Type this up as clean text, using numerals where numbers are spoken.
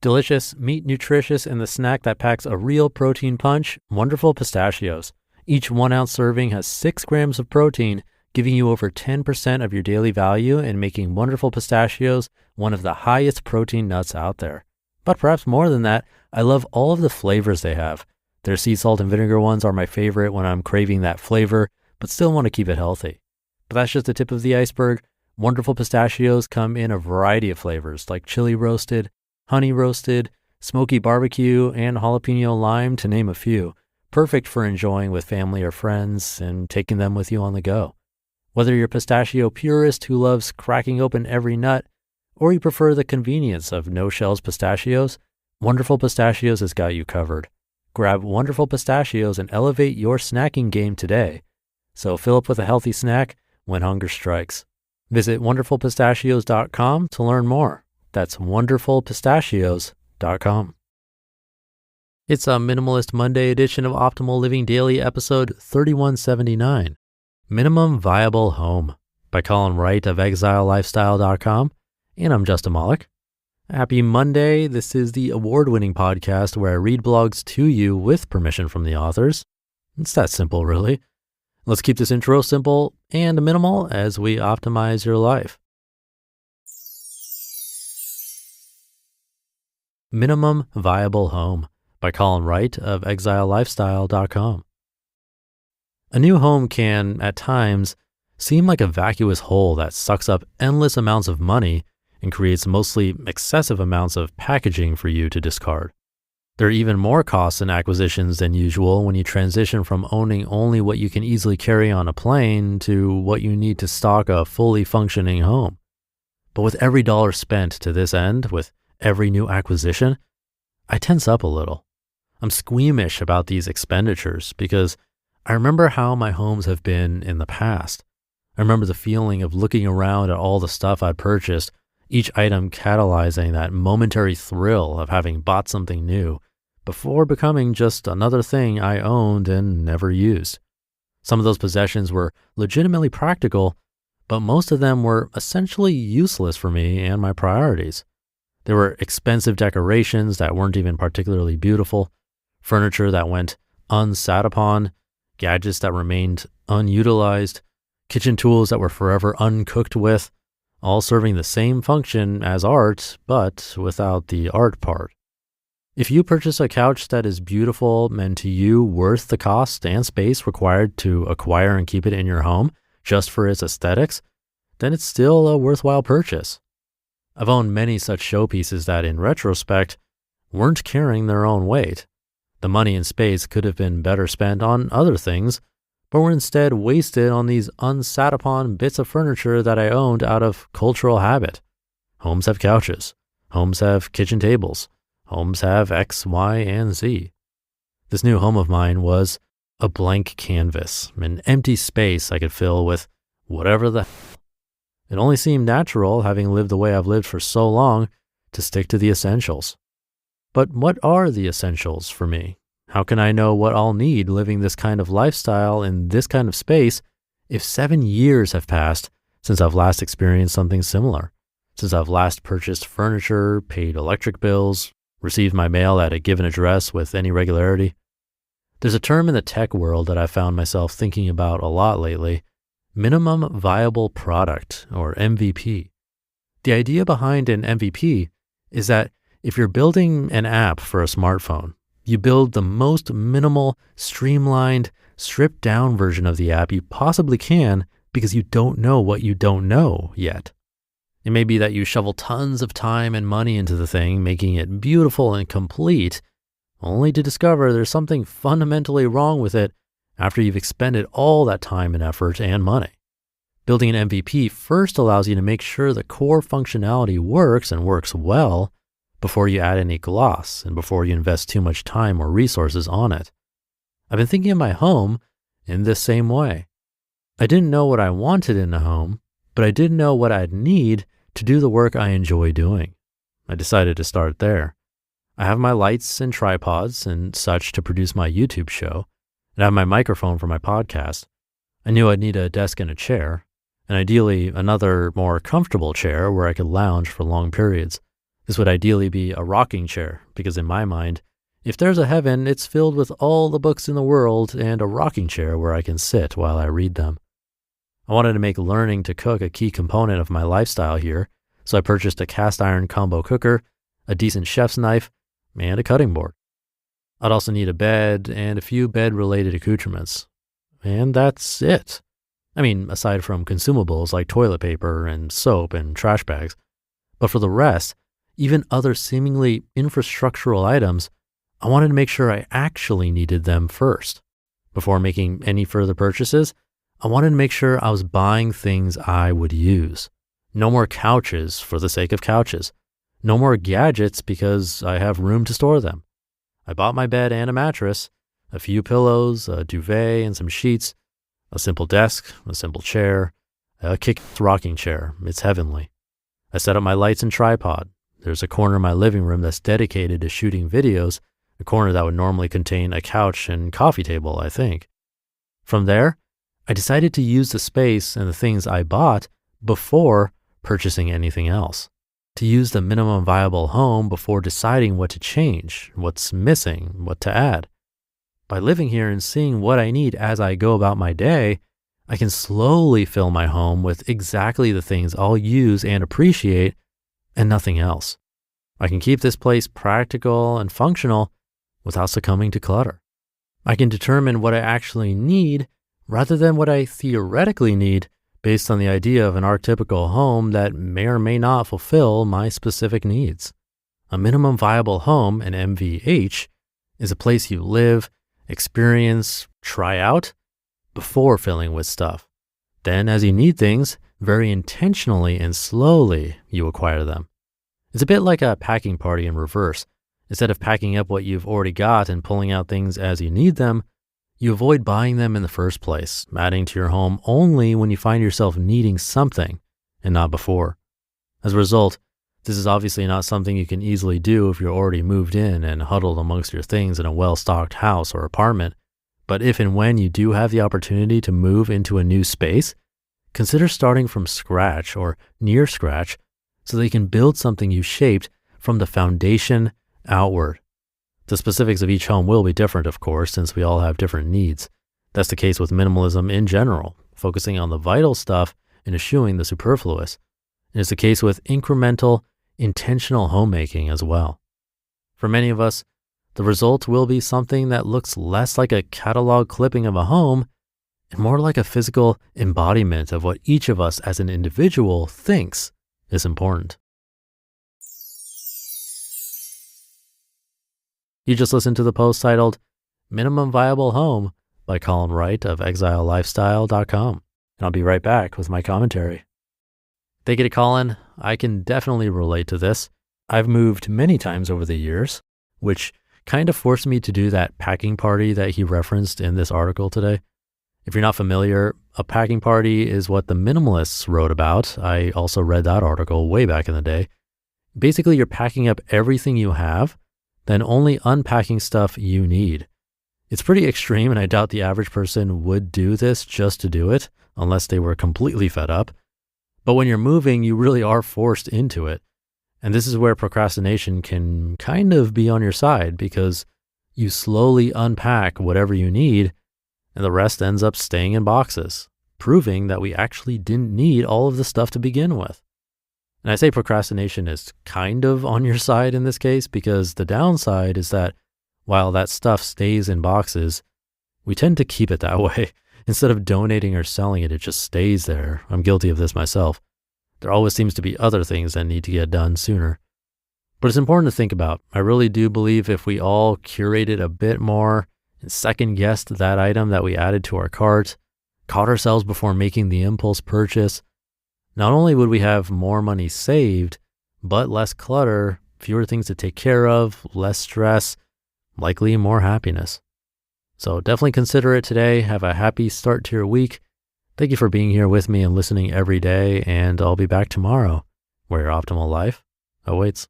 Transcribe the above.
Delicious, meat nutritious, and the snack that packs a real protein punch, Wonderful Pistachios. Each 1 ounce serving has 6 grams of protein, giving you over 10% of your daily value and making Wonderful Pistachios one of the highest protein nuts out there. But perhaps more than that, I love all of the flavors they have. Their sea salt and vinegar ones are my favorite when I'm craving that flavor, but still want to keep it healthy. But that's just the tip of the iceberg. Wonderful Pistachios come in a variety of flavors like chili roasted, honey roasted, smoky barbecue, and jalapeno lime, to name a few. Perfect for enjoying with family or friends and taking them with you on the go. Whether you're a pistachio purist who loves cracking open every nut, or you prefer the convenience of no-shells pistachios, Wonderful Pistachios has got you covered. Grab Wonderful Pistachios and elevate your snacking game today. So fill up with a healthy snack when hunger strikes. Visit wonderfulpistachios.com to learn more. That's wonderfulpistachios.com. It's a Minimalist Monday edition of Optimal Living Daily, episode 3179, Minimum Viable Home, by Colin Wright of exilelifestyle.com. And I'm Justin Malik. Happy Monday. This is the award-winning podcast where I read blogs to you with permission from the authors. It's that simple, really. Let's keep this intro simple and minimal as we optimize your life. Minimum Viable Home, by Colin Wright of exilelifestyle.com. A new home can, at times, seem like a vacuous hole that sucks up endless amounts of money and creates mostly excessive amounts of packaging for you to discard. There are even more costs and acquisitions than usual when you transition from owning only what you can easily carry on a plane to what you need to stock a fully functioning home. But with every dollar spent to this end, with every new acquisition, I tense up a little. I'm squeamish about these expenditures because I remember how my homes have been in the past. I remember the feeling of looking around at all the stuff I'd purchased, each item catalyzing that momentary thrill of having bought something new before becoming just another thing I owned and never used. Some of those possessions were legitimately practical, but most of them were essentially useless for me and my priorities. There were expensive decorations that weren't even particularly beautiful, furniture that went unsat upon, gadgets that remained unutilized, kitchen tools that were forever uncooked with, all serving the same function as art, but without the art part. If you purchase a couch that is beautiful and to you worth the cost and space required to acquire and keep it in your home just for its aesthetics, then it's still a worthwhile purchase. I've owned many such showpieces that, in retrospect, weren't carrying their own weight. The money and space could have been better spent on other things, but were instead wasted on these unsat upon bits of furniture that I owned out of cultural habit. Homes have couches. Homes have kitchen tables. Homes have X, Y, and Z. This new home of mine was a blank canvas, an empty space I could fill with whatever the hell. It only seemed natural, having lived the way I've lived for so long, to stick to the essentials. But what are the essentials for me? How can I know what I'll need living this kind of lifestyle in this kind of space if 7 years have passed since I've last experienced something similar? Since I've last purchased furniture, paid electric bills, received my mail at a given address with any regularity? There's a term in the tech world that I found myself thinking about a lot lately: minimum viable product, or MVP. The idea behind an MVP is that if you're building an app for a smartphone, you build the most minimal, streamlined, stripped down version of the app you possibly can because you don't know what you don't know yet. It may be that you shovel tons of time and money into the thing, making it beautiful and complete, only to discover there's something fundamentally wrong with it after you've expended all that time and effort and money. Building an MVP first allows you to make sure the core functionality works and works well before you add any gloss and before you invest too much time or resources on it. I've been thinking of my home in this same way. I didn't know what I wanted in a home, but I did know what I'd need to do the work I enjoy doing. I decided to start there. I have my lights and tripods and such to produce my YouTube show, and I have my microphone for my podcast. I knew I'd need a desk and a chair, and ideally another more comfortable chair where I could lounge for long periods, This would ideally be a rocking chair, because in my mind, if there's a heaven, it's filled with all the books in the world and a rocking chair where I can sit while I read them. I wanted to make learning to cook a key component of my lifestyle here, so I purchased a cast iron combo cooker, a decent chef's knife, and a cutting board. I'd also need a bed and a few bed-related accoutrements. And that's it. I mean, aside from consumables like toilet paper and soap and trash bags. But for the rest, even other seemingly infrastructural items, I wanted to make sure I actually needed them first. Before making any further purchases, I wanted to make sure I was buying things I would use. No more couches for the sake of couches. No more gadgets because I have room to store them. I bought my bed and a mattress, a few pillows, a duvet and some sheets, a simple desk, a simple chair, a kick-ass rocking chair. It's heavenly. I set up my lights and tripod. There's a corner in my living room that's dedicated to shooting videos, a corner that would normally contain a couch and coffee table, I think. From there, I decided to use the space and the things I bought before purchasing anything else. To use the minimum viable home before deciding what to change, what's missing, what to add. By living here and seeing what I need as I go about my day, I can slowly fill my home with exactly the things I'll use and appreciate and nothing else. I can keep this place practical and functional without succumbing to clutter. I can determine what I actually need rather than what I theoretically need based on the idea of an archetypical home that may or may not fulfill my specific needs. A minimum viable home, an MVH, is a place you live, experience, try out before filling with stuff. Then, as you need things, very intentionally and slowly, you acquire them. It's a bit like a packing party in reverse. Instead of packing up what you've already got and pulling out things as you need them, you avoid buying them in the first place, adding to your home only when you find yourself needing something and not before. As a result, this is obviously not something you can easily do if you're already moved in and huddled amongst your things in a well-stocked house or apartment. But if and when you do have the opportunity to move into a new space, consider starting from scratch or near scratch so that you can build something you shaped from the foundation outward. The specifics of each home will be different, of course, since we all have different needs. That's the case with minimalism in general, focusing on the vital stuff and eschewing the superfluous. And it's the case with incremental, intentional homemaking as well. For many of us, the result will be something that looks less like a catalog clipping of a home and more like a physical embodiment of what each of us as an individual thinks is important. You just listened to the post titled Minimum Viable Home by Colin Wright of exilelifestyle.com. And I'll be right back with my commentary. Thank you to Colin. I can definitely relate to this. I've moved many times over the years, which kind of forced me to do that packing party that he referenced in this article today. If you're not familiar, a packing party is what the minimalists wrote about. I also read that article way back in the day. Basically, you're packing up everything you have, then only unpacking stuff you need. It's pretty extreme, and I doubt the average person would do this just to do it, unless they were completely fed up. But when you're moving, you really are forced into it. And this is where procrastination can kind of be on your side, because you slowly unpack whatever you need, and the rest ends up staying in boxes, proving that we actually didn't need all of the stuff to begin with. And I say procrastination is kind of on your side in this case because the downside is that while that stuff stays in boxes, we tend to keep it that way. Instead of donating or selling it, it just stays there. I'm guilty of this myself. There always seems to be other things that need to get done sooner. But it's important to think about. I really do believe if we all curated a bit more and second-guessed that item that we added to our cart, caught ourselves before making the impulse purchase, not only would we have more money saved, but less clutter, fewer things to take care of, less stress, likely more happiness. So definitely consider it today. Have a happy start to your week. Thank you for being here with me and listening every day, and I'll be back tomorrow where your optimal life awaits.